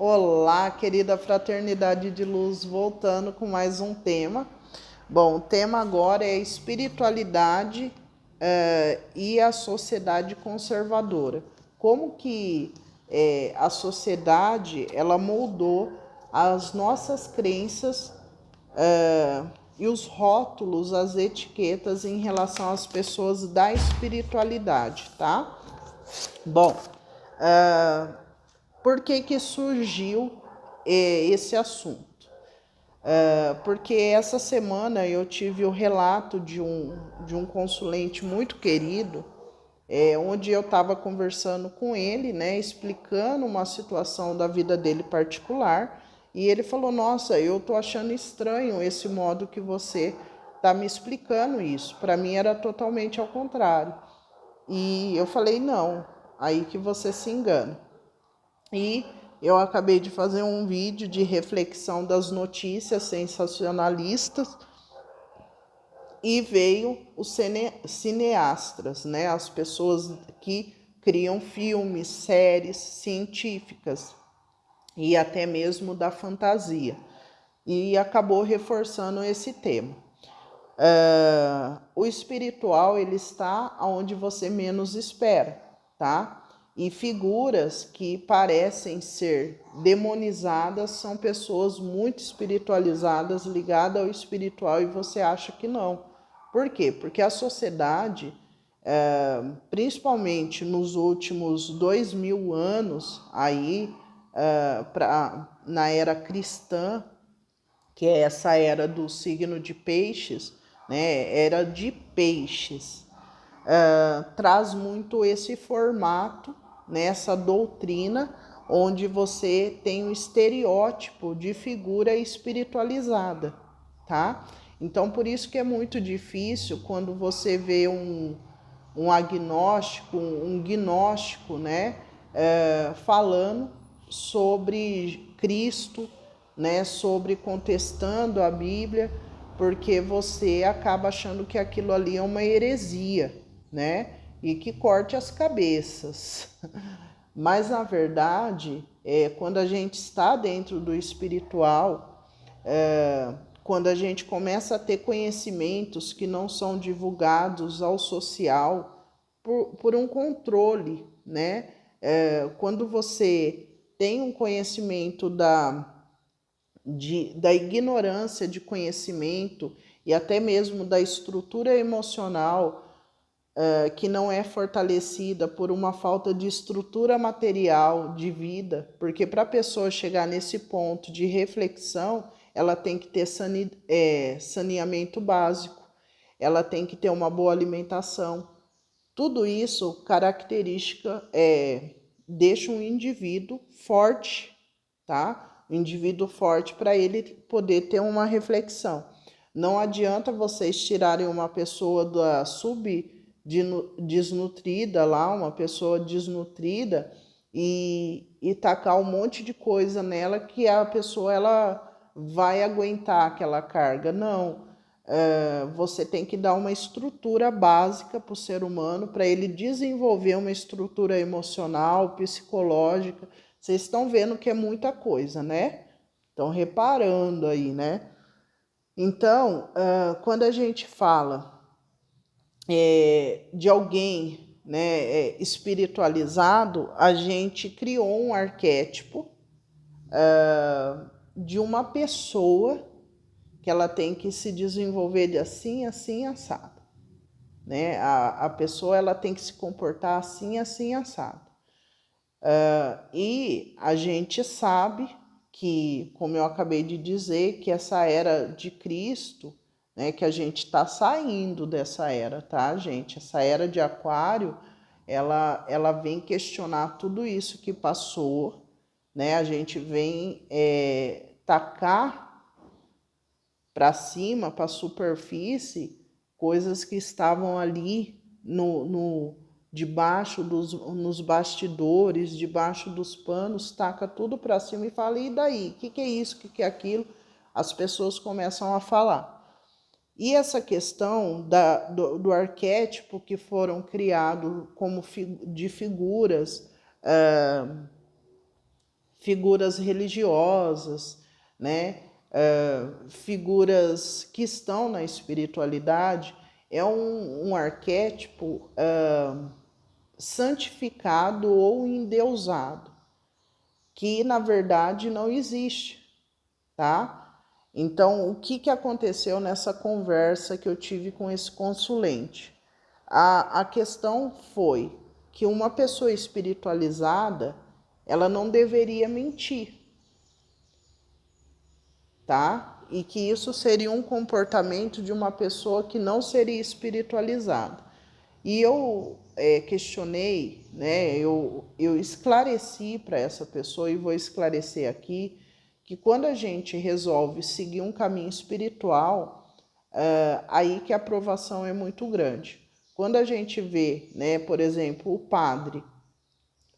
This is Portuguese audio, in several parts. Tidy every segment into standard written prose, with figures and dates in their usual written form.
Olá, querida fraternidade de luz, voltando com mais um tema. Bom, o tema agora é espiritualidade e a sociedade conservadora. Como que a sociedade ela moldou as nossas crenças e os rótulos, as etiquetas em relação às pessoas da espiritualidade, tá? Bom, por que surgiu esse assunto? Porque essa semana eu tive o relato de um consulente muito querido, onde eu estava conversando com ele, né, explicando uma situação da vida dele particular, e ele falou: nossa, eu tô achando estranho esse modo que você tá me explicando isso. Para mim era totalmente ao contrário. E eu falei: não, aí que você se engana. E eu acabei de fazer um vídeo de reflexão das notícias sensacionalistas e veio os cineastas, né? As pessoas que criam filmes, séries científicas e até mesmo da fantasia. E acabou reforçando esse tema. O espiritual ele está onde você menos espera, tá? E figuras que parecem ser demonizadas são pessoas muito espiritualizadas, ligadas ao espiritual, e você acha que não. Por quê? Porque a sociedade, principalmente nos últimos 2000 anos, aí, na era cristã, que é essa era do signo de peixes, né? Era de peixes. Traz muito esse formato, né? Essa doutrina, onde você tem um estereótipo de figura espiritualizada, tá? Então, por isso que é muito difícil quando você vê um agnóstico, um gnóstico, né? Falando sobre Cristo, né? Sobre contestando a Bíblia, porque você acaba achando que aquilo ali é uma heresia, né? E que corte as cabeças. Mas, na verdade, quando a gente está dentro do espiritual, quando a gente começa a ter conhecimentos que não são divulgados ao social por um controle, né? Quando você tem um conhecimento da ignorância de conhecimento e até mesmo da estrutura emocional que não é fortalecida por uma falta de estrutura material de vida, porque para a pessoa chegar nesse ponto de reflexão, ela tem que ter saneamento básico, ela tem que ter uma boa alimentação. Tudo isso deixa um indivíduo forte, tá? Um indivíduo forte para ele poder ter uma reflexão. Não adianta vocês tirarem uma pessoa da desnutrida lá, uma pessoa desnutrida e tacar um monte de coisa nela que a pessoa ela vai aguentar aquela carga. Não. Você tem que dar uma estrutura básica para o ser humano, para ele desenvolver uma estrutura emocional, psicológica. Vocês estão vendo que é muita coisa, né? Estão reparando aí, né? Então, quando a gente fala de alguém, né, espiritualizado, a gente criou um arquétipo de uma pessoa que ela tem que se desenvolver de assim, assim, assado. Né? A pessoa ela tem que se comportar assim, assim, assado. E a gente sabe que, como eu acabei de dizer, que essa era de Cristo, né, que a gente está saindo dessa era, tá, gente? Essa era de Aquário, ela vem questionar tudo isso que passou, né? A gente vem tacar para cima, para a superfície, coisas que estavam ali debaixo nos bastidores, debaixo dos panos, taca tudo para cima e fala: e daí? O que é isso? O que é aquilo? As pessoas começam a falar. E essa questão do arquétipo que foram criados como de figuras figuras religiosas, né? Figuras que estão na espiritualidade, é um arquétipo santificado ou endeusado, que na verdade não existe, tá? Então, o que aconteceu nessa conversa que eu tive com esse consulente? A questão foi que uma pessoa espiritualizada, ela não deveria mentir, tá? E que isso seria um comportamento de uma pessoa que não seria espiritualizada. E eu questionei, né? Eu esclareci para essa pessoa, e vou esclarecer aqui, que quando a gente resolve seguir um caminho espiritual, aí que a aprovação é muito grande. Quando a gente vê, né, por exemplo, o padre,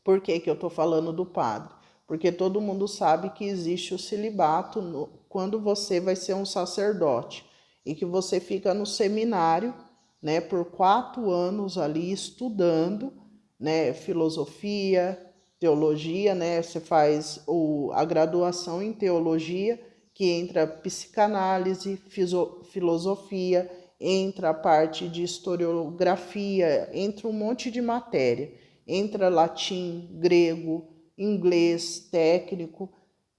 por que eu estou falando do padre? Porque todo mundo sabe que existe o celibato quando você vai ser um sacerdote e que você fica no seminário, né, por 4 anos ali estudando, né, filosofia, teologia, né, você faz a graduação em teologia, que entra psicanálise, filosofia, entra a parte de historiografia, entra um monte de matéria, entra latim, grego, inglês, técnico.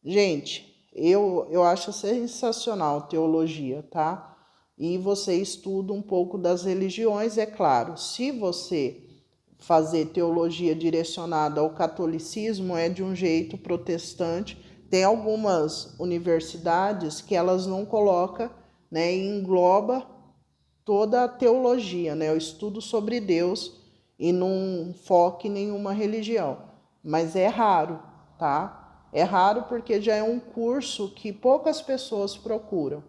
Gente, eu acho sensacional teologia, tá? E você estuda um pouco das religiões, é claro. Se você fazer teologia direcionada ao catolicismo, é de um jeito protestante. Tem algumas universidades que elas não colocam, né, e engloba toda a teologia, né, o estudo sobre Deus, e não foca em nenhuma religião. Mas é raro, tá? É raro porque já é um curso que poucas pessoas procuram,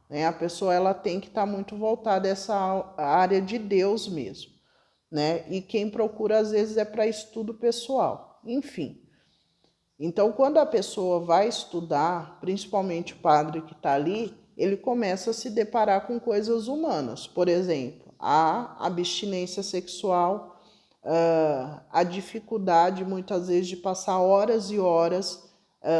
né? A pessoa ela tem que estar muito voltada a essa área de Deus mesmo, né? E quem procura às vezes é para estudo pessoal. Enfim. Então, quando a pessoa vai estudar, principalmente o padre que está ali, ele começa a se deparar com coisas humanas. Por exemplo, a abstinência sexual, a dificuldade muitas vezes de passar horas e horas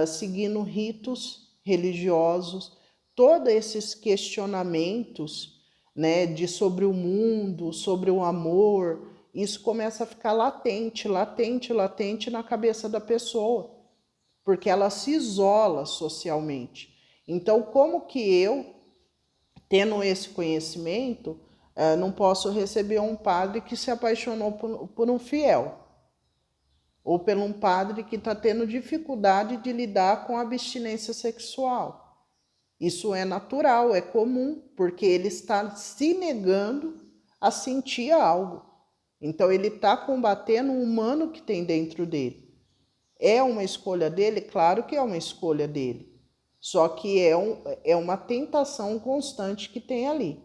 seguindo ritos religiosos, todos esses questionamentos, né, sobre o mundo, sobre o amor, isso começa a ficar latente, latente, latente na cabeça da pessoa, porque ela se isola socialmente. Então, como que eu, tendo esse conhecimento, não posso receber um padre que se apaixonou por um fiel, ou por um padre que está tendo dificuldade de lidar com a abstinência sexual? Isso é natural, é comum, porque ele está se negando a sentir algo. Então, ele está combatendo o humano que tem dentro dele. É uma escolha dele? Claro que é uma escolha dele. Só que é uma tentação constante que tem ali.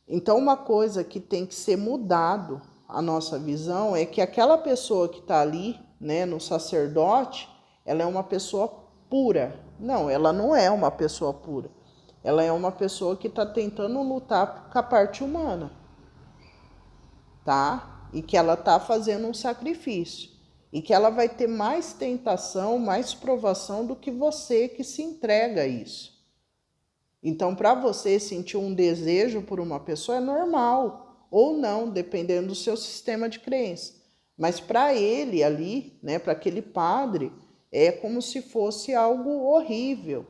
Então, uma coisa que tem que ser mudado a nossa visão é que aquela pessoa que está ali, né, no sacerdote, ela é uma pessoa pura. Não, ela não é uma pessoa pura. Ela é uma pessoa que está tentando lutar com a parte humana, tá? E que ela está fazendo um sacrifício. E que ela vai ter mais tentação, mais provação do que você que se entrega a isso. Então, para você sentir um desejo por uma pessoa é normal, ou não, dependendo do seu sistema de crença. Mas para ele ali, né, para aquele padre, é como se fosse algo horrível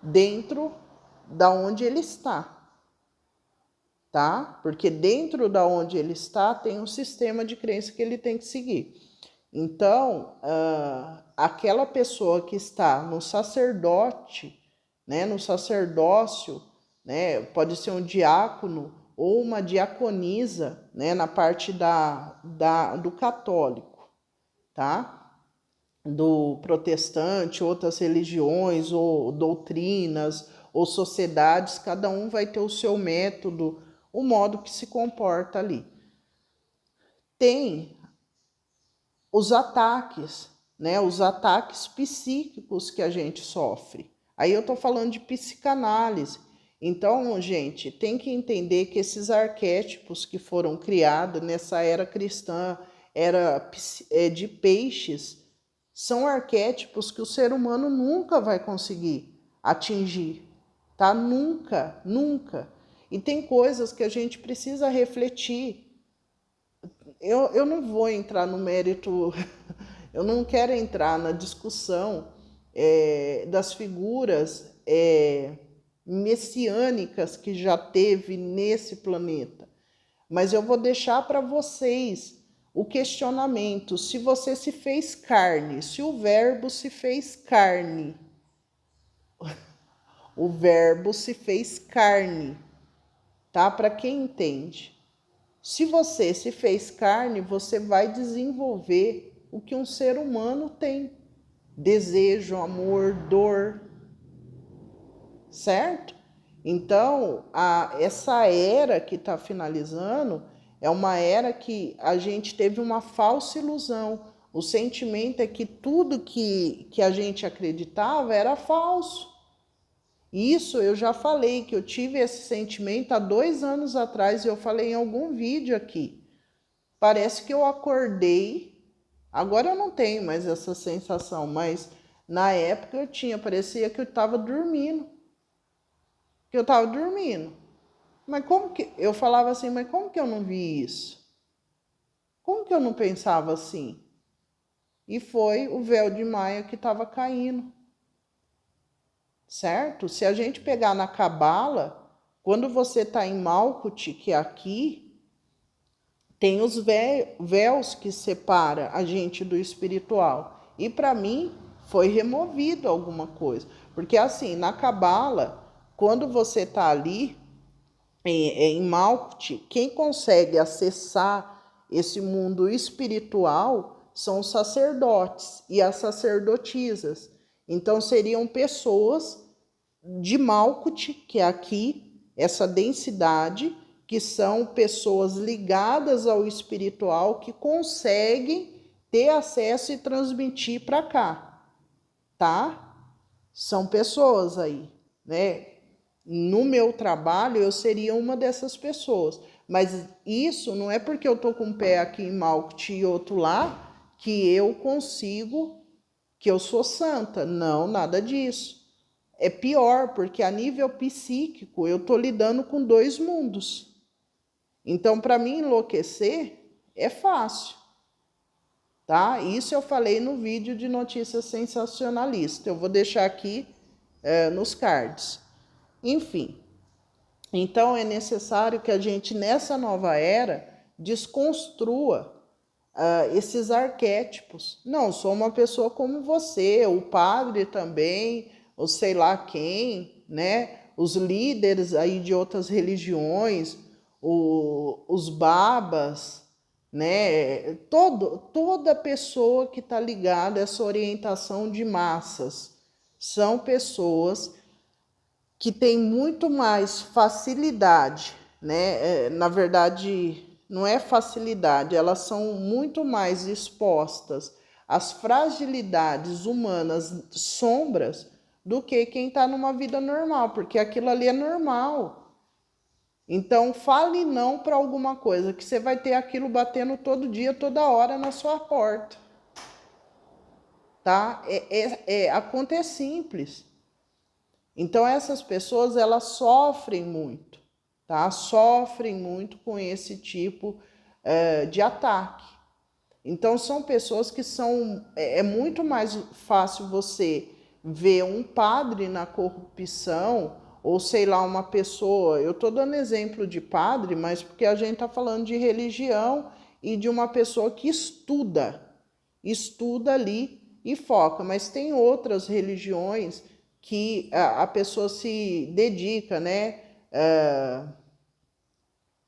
dentro da onde ele está, tá? Porque dentro da onde ele está tem um sistema de crença que ele tem que seguir. Então, aquela pessoa que está no sacerdote, né, no sacerdócio, né, pode ser um diácono ou uma diaconisa, né, na parte do católico, tá? Do protestante, outras religiões ou doutrinas ou sociedades, cada um vai ter o seu método, o modo que se comporta ali. Tem os ataques, né? Os ataques psíquicos que a gente sofre. Aí eu tô falando de psicanálise. Então, gente, tem que entender que esses arquétipos que foram criados nessa era cristã, era de peixes, são arquétipos que o ser humano nunca vai conseguir atingir, tá? Nunca, nunca. E tem coisas que a gente precisa refletir. Eu não vou entrar no mérito, eu não quero entrar na discussão das figuras messiânicas que já teve nesse planeta. Mas eu vou deixar para vocês o questionamento: se você se fez carne, se o verbo se fez carne, o verbo se fez carne, tá? Para quem entende. Se você se fez carne, você vai desenvolver o que um ser humano tem: desejo, amor, dor, certo? Então, essa era que está finalizando é uma era que a gente teve uma falsa ilusão. O sentimento é que tudo que a gente acreditava era falso. Isso eu já falei, que eu tive esse sentimento há 2 anos atrás, e eu falei em algum vídeo aqui. Parece que eu acordei, agora eu não tenho mais essa sensação, mas na época eu tinha, parecia que eu estava dormindo. Que eu estava dormindo. Mas como que... Eu falava assim, mas como que eu não vi isso? Como que eu não pensava assim? E foi o véu de Maia que estava caindo. Certo? Se a gente pegar na Cabala, quando você está em Malkuth, que é aqui, tem os véus que separa a gente do espiritual. E para mim foi removido alguma coisa. Porque assim, na Cabala, quando você está ali em Malkuth, quem consegue acessar esse mundo espiritual são os sacerdotes e as sacerdotisas. Então seriam pessoas de Malkuth, que é aqui, essa densidade, que são pessoas ligadas ao espiritual que conseguem ter acesso e transmitir para cá, tá? São pessoas aí, né? No meu trabalho, eu seria uma dessas pessoas. Mas isso não é porque eu tô com um pé aqui em Malkuth e outro lá, que eu consigo, que eu sou santa. Não, nada disso. É pior, porque a nível psíquico eu tô lidando com 2 mundos. Então, para mim enlouquecer é fácil, tá? Isso eu falei no vídeo de notícias sensacionalistas. Eu vou deixar aqui nos cards. Enfim, então é necessário que a gente, nessa nova era, desconstrua esses arquétipos. Não, sou uma pessoa como você, o padre também, ou sei lá quem, né? Os líderes aí de outras religiões, os babas, né? Toda pessoa que está ligada a essa orientação de massas são pessoas que têm muito mais facilidade, né? Na verdade, não é facilidade, elas são muito mais expostas às fragilidades humanas, sombras, do que quem está numa vida normal, porque aquilo ali é normal. Então, fale não para alguma coisa, que você vai ter aquilo batendo todo dia, toda hora na sua porta. Tá? A conta é simples. Então, essas pessoas, elas sofrem muito, tá? Sofrem muito com esse tipo de ataque. Então, são pessoas que são... É muito mais fácil você ver um padre na corrupção, ou sei lá, uma pessoa... Eu estou dando exemplo de padre, mas porque a gente está falando de religião e de uma pessoa que estuda ali e foca. Mas tem outras religiões que a pessoa se dedica, né,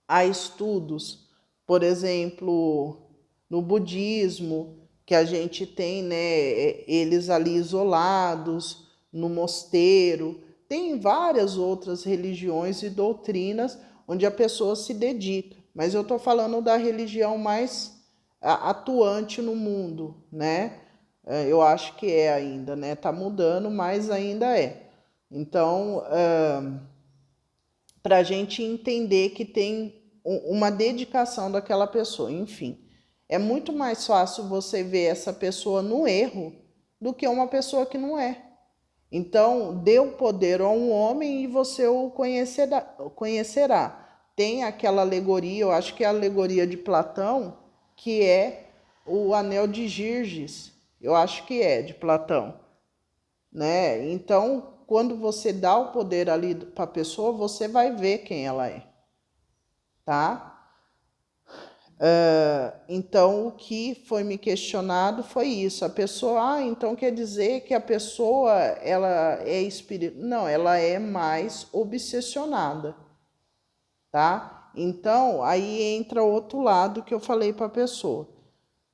a estudos. Por exemplo, no budismo, que a gente tem, né, eles ali isolados no mosteiro. Tem várias outras religiões e doutrinas onde a pessoa se dedica. Mas eu estou falando da religião mais atuante no mundo, né? Eu acho que é ainda, né? Tá mudando, mas ainda é. Então, para a gente entender que tem uma dedicação daquela pessoa, enfim. É muito mais fácil você ver essa pessoa no erro do que uma pessoa que não é. Então, dê o poder a um homem e você o conhecerá. Tem aquela alegoria, eu acho que é a alegoria de Platão, que é o anel de Girges. Eu acho que é de Platão, né? Então, quando você dá o poder ali para a pessoa, você vai ver quem ela é, tá? Então, o que foi me questionado foi isso. A pessoa, então quer dizer que a pessoa, ela é espírita. Não, ela é mais obsessionada, tá? Então, aí entra outro lado que eu falei para a pessoa.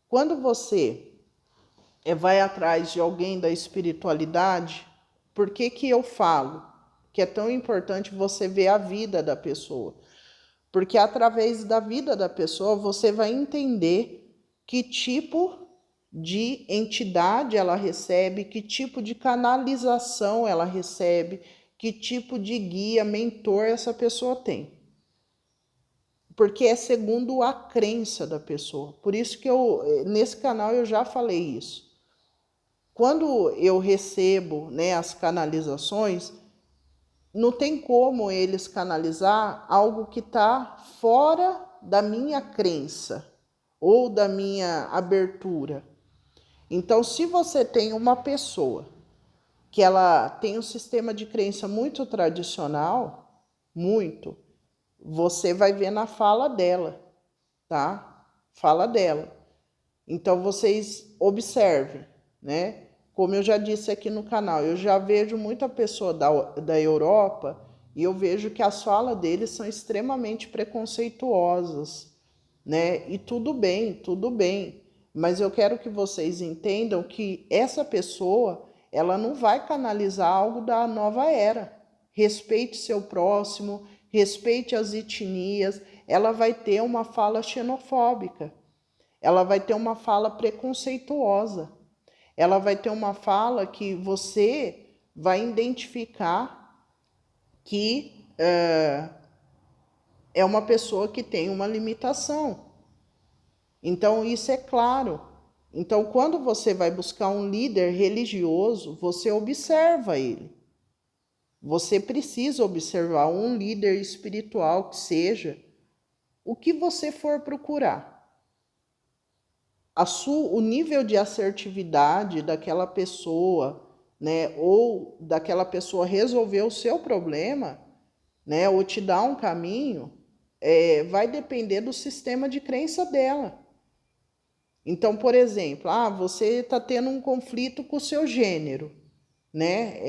Quando você vai atrás de alguém da espiritualidade, por que que eu falo que é tão importante você ver a vida da pessoa? Porque através da vida da pessoa você vai entender que tipo de entidade ela recebe, que tipo de canalização ela recebe, que tipo de guia, mentor essa pessoa tem. Porque é segundo a crença da pessoa. Por isso que nesse canal eu já falei isso. Quando eu recebo, né, as canalizações, não tem como eles canalizar algo que está fora da minha crença ou da minha abertura. Então, se você tem uma pessoa que ela tem um sistema de crença muito tradicional, muito, você vai ver na fala dela, tá? Fala dela. Então, vocês observem, né? Como eu já disse aqui no canal, eu já vejo muita pessoa da Europa e eu vejo que as falas deles são extremamente preconceituosas, né? E tudo bem. Mas eu quero que vocês entendam que essa pessoa, ela não vai canalizar algo da nova era. Respeite seu próximo, respeite as etnias, ela vai ter uma fala xenofóbica, ela vai ter uma fala preconceituosa, ela vai ter uma fala que você vai identificar que é uma pessoa que tem uma limitação. Então, isso é claro. Então, quando você vai buscar um líder religioso, você observa ele. Você precisa observar um líder espiritual que seja o que você for procurar. O nível de assertividade daquela pessoa, né, ou daquela pessoa resolver o seu problema, né, ou te dar um caminho, vai depender do sistema de crença dela. Então, por exemplo, você está tendo um conflito com o seu gênero, né?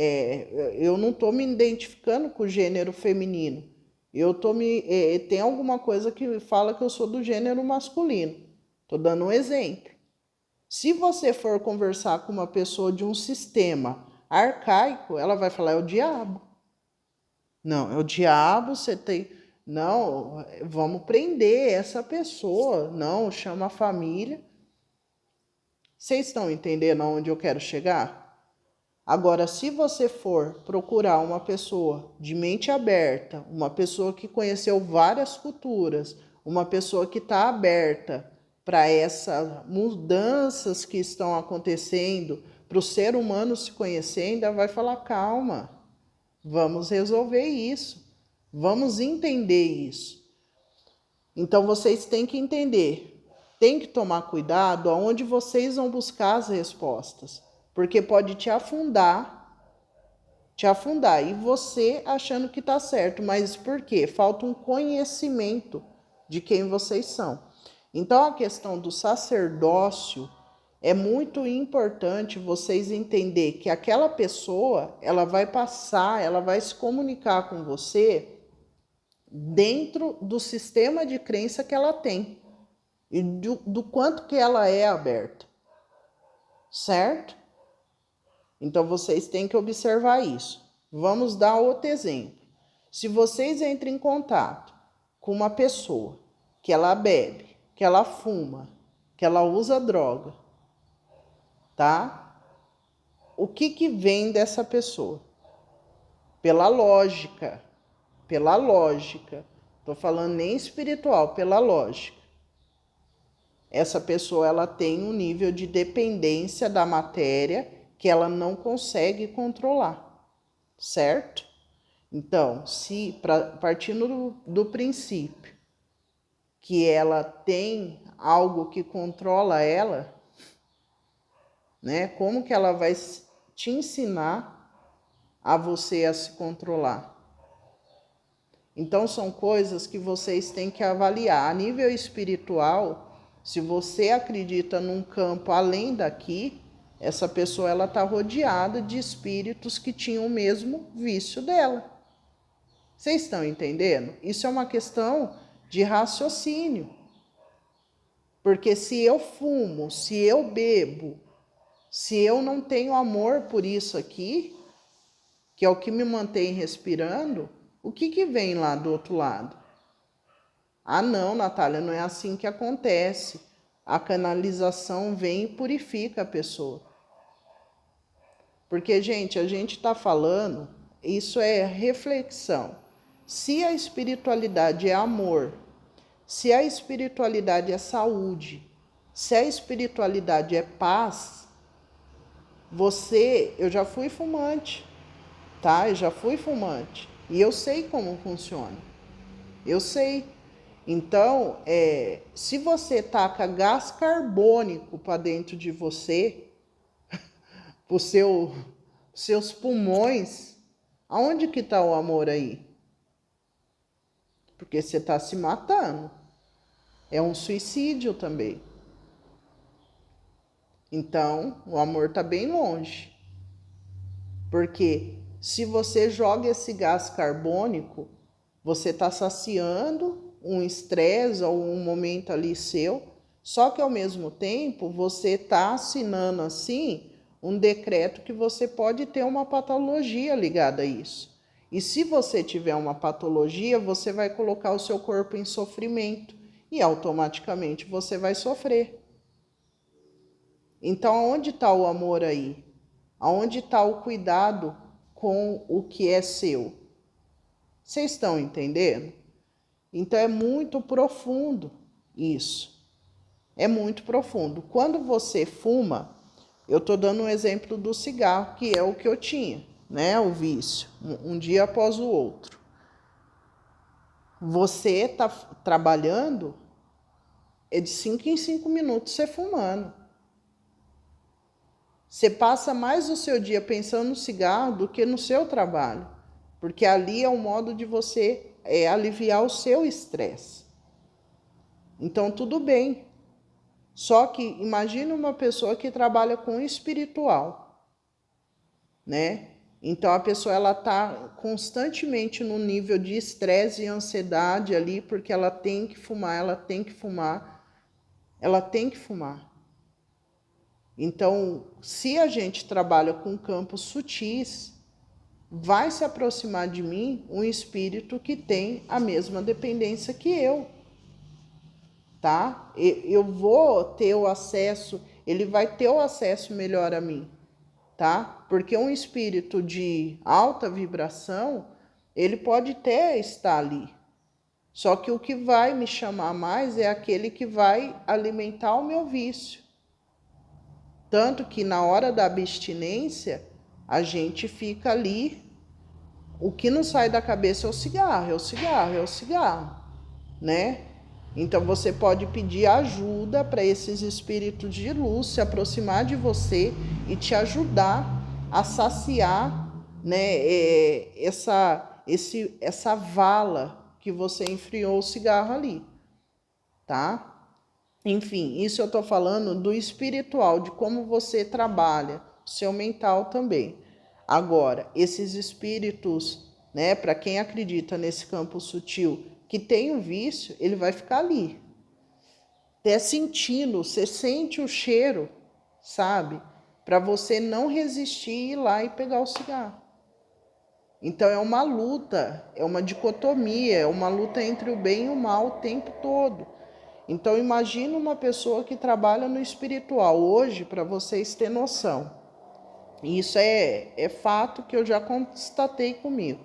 Eu não estou me identificando com o gênero feminino. Tem alguma coisa que fala que eu sou do gênero masculino. Estou dando um exemplo. Se você for conversar com uma pessoa de um sistema arcaico, ela vai falar, é o diabo. Não, é o diabo, você tem... Não, vamos prender essa pessoa. Não, chama a família. Vocês estão entendendo aonde eu quero chegar? Agora, se você for procurar uma pessoa de mente aberta, uma pessoa que conheceu várias culturas, uma pessoa que está aberta para essas mudanças que estão acontecendo, para o ser humano se conhecer, ainda vai falar, calma, vamos resolver isso, vamos entender isso. Então, vocês têm que entender, tem que tomar cuidado aonde vocês vão buscar as respostas, porque pode te afundar, e você achando que está certo, mas por quê? Falta um conhecimento de quem vocês são. Então, a questão do sacerdócio é muito importante vocês entender que aquela pessoa, ela vai passar, ela vai se comunicar com você dentro do sistema de crença que ela tem e do quanto que ela é aberta, certo? Então, vocês têm que observar isso. Vamos dar outro exemplo. Se vocês entram em contato com uma pessoa que ela bebe, que ela fuma, que ela usa droga, tá? O que vem dessa pessoa? Pela lógica. Tô falando nem espiritual, pela lógica. essa pessoa ela tem um nível de dependência da matéria que ela não consegue controlar, certo? Então, se partindo do princípio que ela tem algo que controla ela, né? Como que ela vai te ensinar a você a se controlar? Então, são coisas que vocês têm que avaliar. A nível espiritual, se você acredita num campo além daqui, essa pessoa ela está rodeada de espíritos que tinham o mesmo vício dela. Vocês estão entendendo? Isso é uma questão de raciocínio. Porque se eu fumo, se eu bebo, se eu não tenho amor por isso aqui, que é o que me mantém respirando, o que vem lá do outro lado? Ah, não, Natália, não é assim que acontece. A canalização vem e purifica a pessoa. Porque, gente, a gente está falando, isso é reflexão. Se a espiritualidade é amor, se a espiritualidade é saúde, se a espiritualidade é paz, eu já fui fumante, tá? Eu já fui fumante. E eu sei como funciona. Eu sei. Então, se você taca gás carbônico para dentro de você, para os seus pulmões, aonde que está o amor aí? Porque você está se matando. É um suicídio também. Então, o amor está bem longe. Porque se você joga esse gás carbônico, você está saciando um estresse ou um momento ali seu, só que ao mesmo tempo você está assinando assim um decreto que você pode ter uma patologia ligada a isso. E se você tiver uma patologia, você vai colocar o seu corpo em sofrimento e automaticamente você vai sofrer. Então, onde está o amor aí? Aonde está o cuidado com o que é seu? Vocês estão entendendo? Então é muito profundo isso. É muito profundo. Quando você fuma, eu estou dando um exemplo do cigarro, que é o que eu tinha, né? O vício, um dia após o outro. Você está trabalhando, é de 5 em 5 minutos você fumando. Você passa mais o seu dia pensando no cigarro do que no seu trabalho, porque ali é um modo de você aliviar o seu estresse. Então, tudo bem. Só que imagine uma pessoa que trabalha com espiritual, né? Então, a pessoa ela está constantemente no nível de estresse e ansiedade ali, porque ela tem que fumar, ela tem que fumar, ela tem que fumar. Então, se a gente trabalha com campos sutis, vai se aproximar de mim um espírito que tem a mesma dependência que eu, tá? Eu vou ter o acesso, ele vai ter o acesso melhor a mim, tá? Porque um espírito de alta vibração, ele pode até estar ali. Só que o que vai me chamar mais é aquele que vai alimentar o meu vício. Tanto que na hora da abstinência, a gente fica ali, o que não sai da cabeça é o cigarro, é o cigarro, é o cigarro, né? Então você pode pedir ajuda para esses espíritos de luz se aproximar de você e te ajudar a saciar, né, essa vala que você enfriou o cigarro ali, tá? Enfim, isso eu estou falando do espiritual, de como você trabalha, seu mental também. Agora, esses espíritos, né, para quem acredita nesse campo sutil, que tem um vício, ele vai ficar ali. Até sentindo, você sente o cheiro, sabe? Para você não resistir e ir lá e pegar o cigarro. Então é uma luta, é uma dicotomia, é uma luta entre o bem e o mal o tempo todo. Então imagina uma pessoa que trabalha no espiritual hoje, para vocês terem noção. Isso é fato que eu já constatei comigo.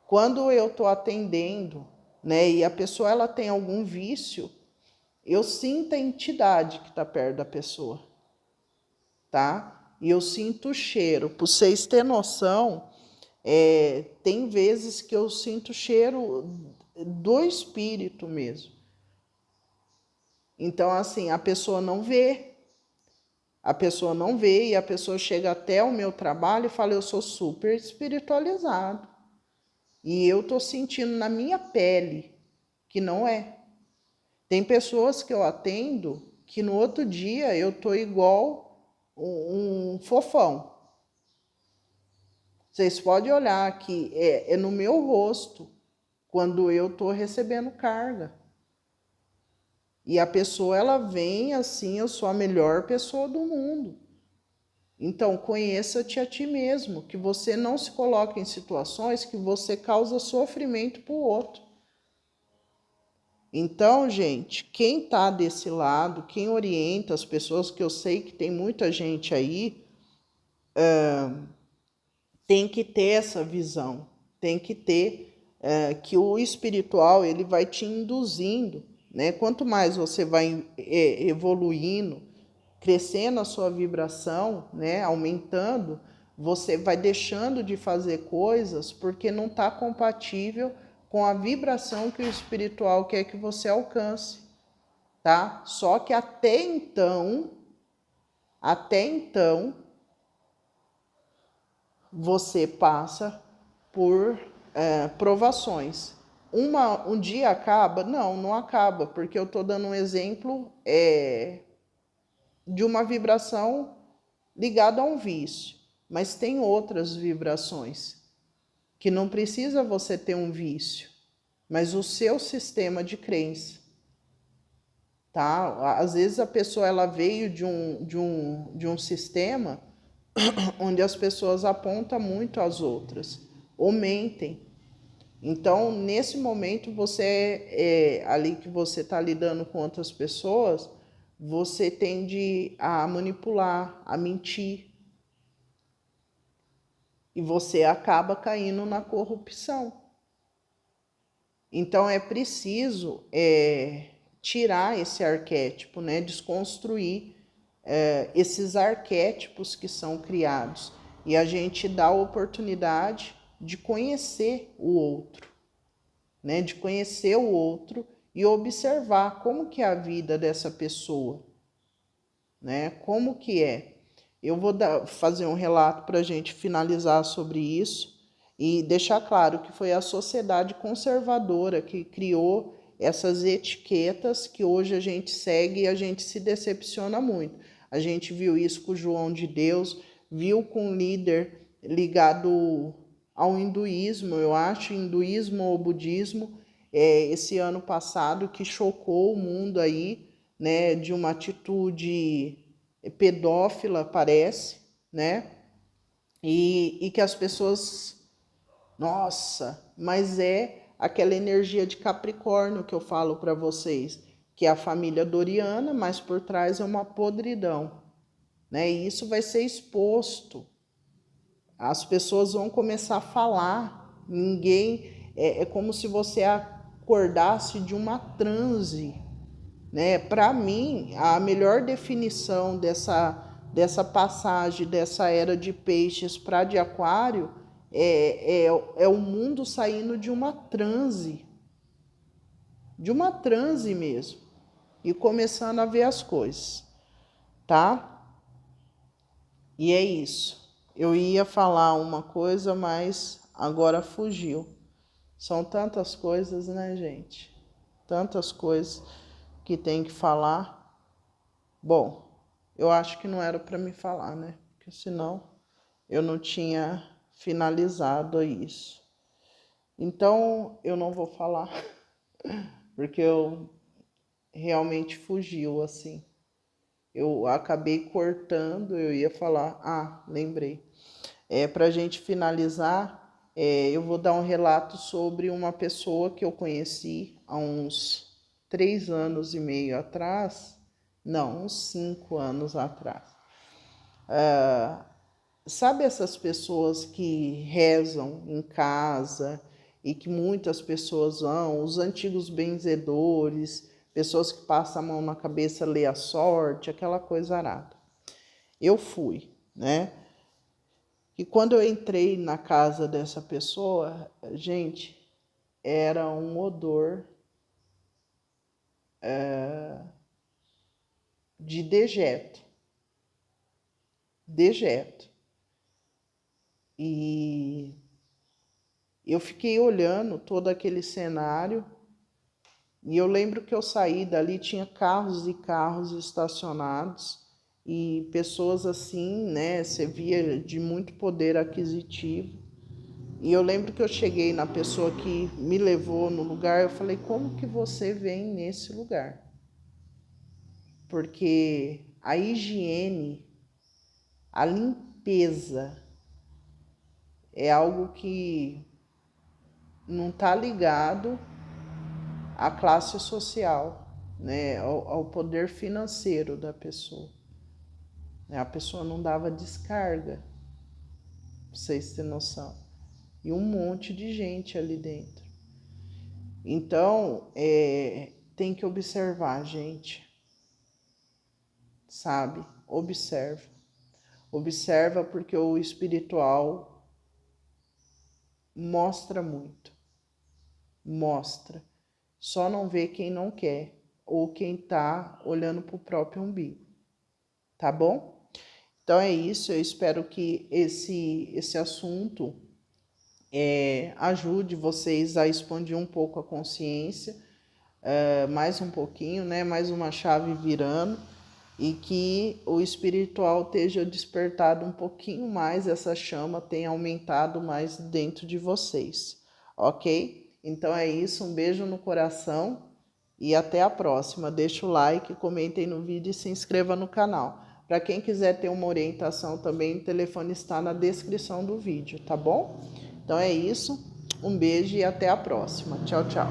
Quando eu estou atendendo, né, e a pessoa ela tem algum vício, eu sinto a entidade que está perto da pessoa, tá? E eu sinto o cheiro. Para vocês terem noção, tem vezes que eu sinto o cheiro do espírito mesmo. Então, assim, a pessoa não vê. A pessoa não vê e a pessoa chega até o meu trabalho e fala, eu sou super espiritualizado. E eu tô sentindo na minha pele que não é. Tem pessoas que eu atendo que no outro dia eu tô igual um fofão. Vocês podem olhar que é no meu rosto quando eu tô recebendo carga. E a pessoa, ela vem assim, eu sou a melhor pessoa do mundo. Então, conheça-te a ti mesmo, que você não se coloque em situações que você causa sofrimento para o outro. Então, gente, quem está desse lado, quem orienta as pessoas, que eu sei que tem muita gente aí, tem que ter essa visão, tem que ter que o espiritual ele vai te induzindo, né? Quanto mais você vai evoluindo, crescendo a sua vibração, né? Aumentando, você vai deixando de fazer coisas porque não está compatível com a vibração que o espiritual quer que você alcance, tá? Só que até então, você passa por provações. Um dia acaba? Não, não acaba, porque eu estou dando um exemplo de uma vibração ligada a um vício. Mas tem outras vibrações que não precisa você ter um vício, mas o seu sistema de crença. Tá? Às vezes a pessoa ela veio de um sistema onde as pessoas apontam muito às outras, ou mentem. Então, nesse momento, ali que você está lidando com outras pessoas, você tende a manipular, a mentir. E você acaba caindo na corrupção. Então, é preciso tirar esse arquétipo, né? Desconstruir esses arquétipos que são criados. E a gente dá a oportunidade de conhecer o outro, né? De conhecer o outro e observar como que é a vida dessa pessoa, né? Como que é. Eu vou fazer um relato para a gente finalizar sobre isso e deixar claro que foi a sociedade conservadora que criou essas etiquetas que hoje a gente segue e a gente se decepciona muito. A gente viu isso com o João de Deus, viu com um líder ligado ao hinduísmo, eu acho, hinduísmo ou budismo, esse ano passado, que chocou o mundo aí, né, de uma atitude pedófila, parece, né? E que as pessoas, nossa, mas é aquela energia de Capricórnio que eu falo para vocês, que é a família doriana, mas por trás é uma podridão, né? E isso vai ser exposto. As pessoas vão começar a falar. Ninguém é como se você acordasse de uma transe, né? Para mim, a melhor definição dessa passagem, dessa era de peixes para de aquário, é o mundo saindo de uma transe mesmo, e começando a ver as coisas, tá? E é isso. Eu ia falar uma coisa, mas agora fugiu. São tantas coisas, né, gente? Tantas coisas que tem que falar. Bom, eu acho que não era para me falar, né? Porque senão eu não tinha finalizado isso. Então eu não vou falar, porque eu realmente fugiu assim. Eu acabei cortando, eu ia falar, lembrei. Para a gente finalizar, eu vou dar um relato sobre uma pessoa que eu conheci há uns 3 anos e meio atrás, não, uns 5 anos atrás. Sabe essas pessoas que rezam em casa e que muitas pessoas vão, os antigos benzedores, pessoas que passam a mão na cabeça, lê a sorte, aquela coisa arada. Eu fui, né? E quando eu entrei na casa dessa pessoa, gente, era um odor de dejeto. Dejeto. E eu fiquei olhando todo aquele cenário e eu lembro que eu saí dali, tinha carros e carros estacionados e pessoas assim, né, você via de muito poder aquisitivo. E eu lembro que eu cheguei na pessoa que me levou no lugar, eu falei, como que você vem nesse lugar? Porque a higiene, a limpeza é algo que não está ligado à classe social, né, ao poder financeiro da pessoa. A pessoa não dava descarga, pra vocês terem noção. E um monte de gente ali dentro. Então, tem que observar, gente. Sabe? Observa. Observa porque o espiritual mostra muito. Mostra. Só não vê quem não quer ou quem tá olhando pro próprio umbigo. Tá bom? Então é isso. Eu espero que esse assunto ajude vocês a expandir um pouco a consciência, mais um pouquinho, né? Mais uma chave virando, e que o espiritual esteja despertado um pouquinho mais, essa chama tenha aumentado mais dentro de vocês, ok? Então é isso, um beijo no coração e até a próxima. Deixa o like, comentem no vídeo e se inscreva no canal. Para quem quiser ter uma orientação também, o telefone está na descrição do vídeo, tá bom? Então é isso, um beijo e até a próxima. Tchau, tchau.